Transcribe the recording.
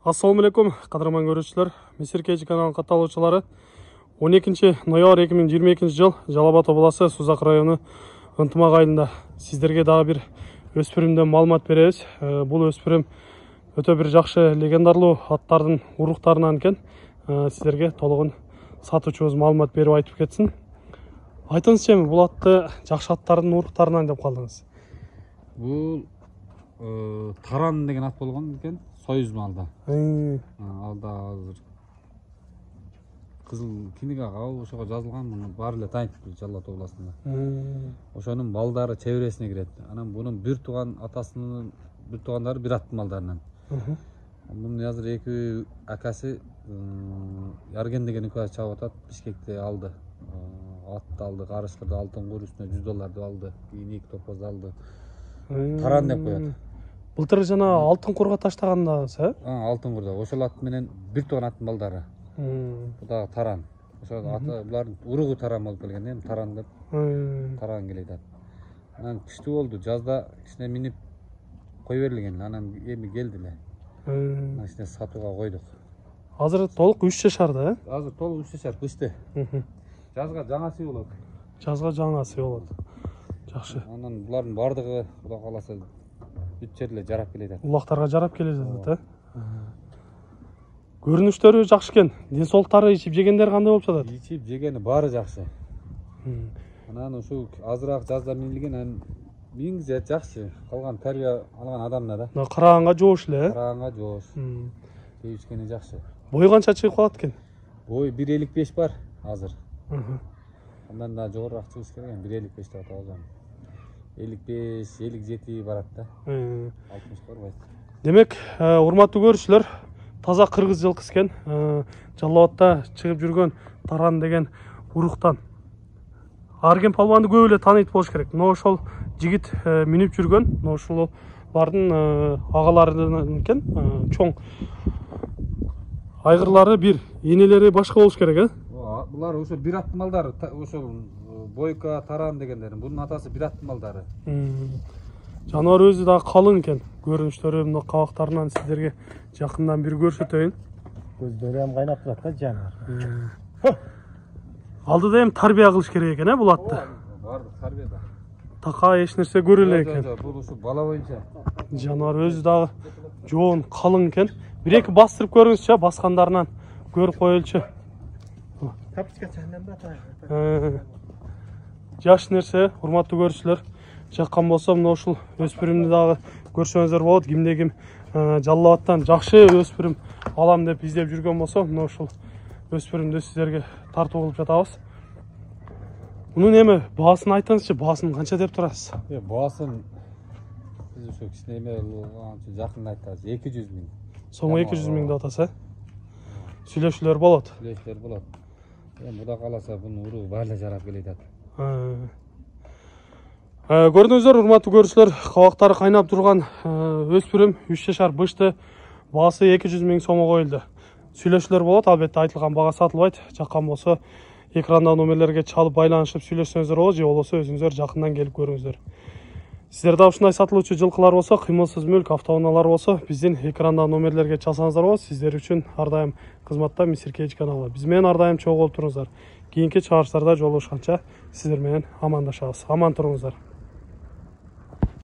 Assalamu alaikum, qadırman görüşçüler. Misir Kejи kanalının katılımcıları. 12 ноябрь 2022 жыл Жалал Абад облысы Созақ районы ынтымақ айында сіздерге дағы бір өспірімден маалымат береміз. Бұл өспірім өте бір жақсы легендарлы аттардың урықтарынан екен. Сіздерге толығын сатушыбыз маалымат беріп айтып кетсін. Айтыңызшы, бұл атты жақсы аттардың урықтарынан деп қалдыңыз? Бұл Таран деген ат болған екен, Союз малда. Алда азыр қызыл книгаға ошоға жазылған, бар эле танытып Жалал Абад областында. Ошонун балдары чебересине кирет. Анан бунун бир тууган атасынын бир туугандары бир аттын балдарынан. Мунун азыр эки акасы Ярген деген үкө чабып атат, Бишкекте алды. Атты алды, карышкырды, алтын кур үстүнө $100 алды, кийин 2 топоз алды. Таран деп коет. Былтыр жана алтын курга таштагандасыз, алтын курда. Ошол ат менен бир тууган аттын балдары. Бу да Таран. Ошол аты булардын уругу Таран болуп келген, эми Таран деп Таран келет ат. Анан күчтүү болду, жазда кичине минип кой берилген, анан эми келди эле. Анан кичине сатууга койдук. Азыр толук 3 жашар да, Азыр толук 3 жашар, кышты. Жазга жаңасы болот. Жазга жаңасы болот. Жакшы. Анан булардын бардыгы Кудай кааласа бүт жерде жарап келет. Улактарга жарап келе жатат, Көрүнүштөрү жакшы экен. Денсаулыктары, ичип жегендер кандай болуп жатат? Ичип жегени баары жакшы. Анан ушул азыраак жазда минилген, анан мингизе жакшы. Калган тарбия алган адамда да. Караганга жоош эле, Караганга жоош. Жейишкени жакшы. Бой канча чыгып калат экен? Бой 1.55 бар азыр. Андан да жогорураак чыгыш керек, 1.55 деп атабыз. 55, 57 барат да. 60 барбайт. Демек, урматтуу көрүүчүлөр, таза кыргыз жылкысы экен. Жалал Абадта чыгып жүргөн Таран деген уруктан. Арген палбанды көп эле таанıyт болуш керек. Мына ошол жигит минип жүргөн, мына ошолардын агаларынан экен. Чоң айгырлары бир, энелери башка болуш керек, Булар ошо бир аттын малдары, ошол Бойка, Таран дегендерин. Бунун атасы бир аттын малдары. Жануар өзү да калың экен. Көрүнүштөрү мына кабактарынан сиздерге жакындан бир көрсөтөйүн. Көздөрү ham кайнап турат да жануар. Алдыда эми тарбия кылыш керек экен, бул атты. Бардык тарбияда. Така эч нерсе көрө эле экен. Бул ушу бала боюнча. Жануар өзү дагы жоон калың экен. Бир-эки бастырып көрүңүзчү, баскандарынан көрүп коелучу. Капчка чандан ба? Жаш нерсе, урматтуу көрүүчүлөр. Жаккан болсо, мына ушул өспүрүмдү дагы көрсөңүздөр болот. Кимде ким Жалал Абадтан жакшы өспүрүм алам деп издеп жүргөн болсо, мына ушул өспүрүмдү сиздерге тартуу кылып жатабыз. Мунун эми баасын айтыңызчы, баасын канча деп турасыз? Баасын биз ошо кичине эме жакын айтабыз, 200 миң. Сомго 200 миң деп атасыз, Сүйлөшүүлөр болот. Сүйлөшүүлөр болот. Эми Кудай кааласа бунун уругу баары эле жарап келет. Көрдүңүздөр, урматтуу көрүүчүлөр, кабактары кайнап турган өспүрүм 3 жашар бышты, баасы 200 миң сомго коюлду. Сүйлөшүүлөр болот, албетте айтылган бага сатылбайт. Жаккан болсо экранда номерлерге чалып байланышып сүйлөшсөңүздөр болот, же болбосо өзүңүздөр жакындан келип көрүңүздөр. Сиздерде ушундай сатылуучу жылкылар болсо, кыймылсыз мүлк, автоунаалар болсо, биздин экранда номерлерге чалсаңыздар болот. Сиздер үчүн ар дайым кызматта Misir Kejи каналы. Биз менен ар дайым чогуу болуп туруңуздар. Кийинки чыгарыштарда жолугушканча сиздер менен амандашабыз. Аман туруңуздар.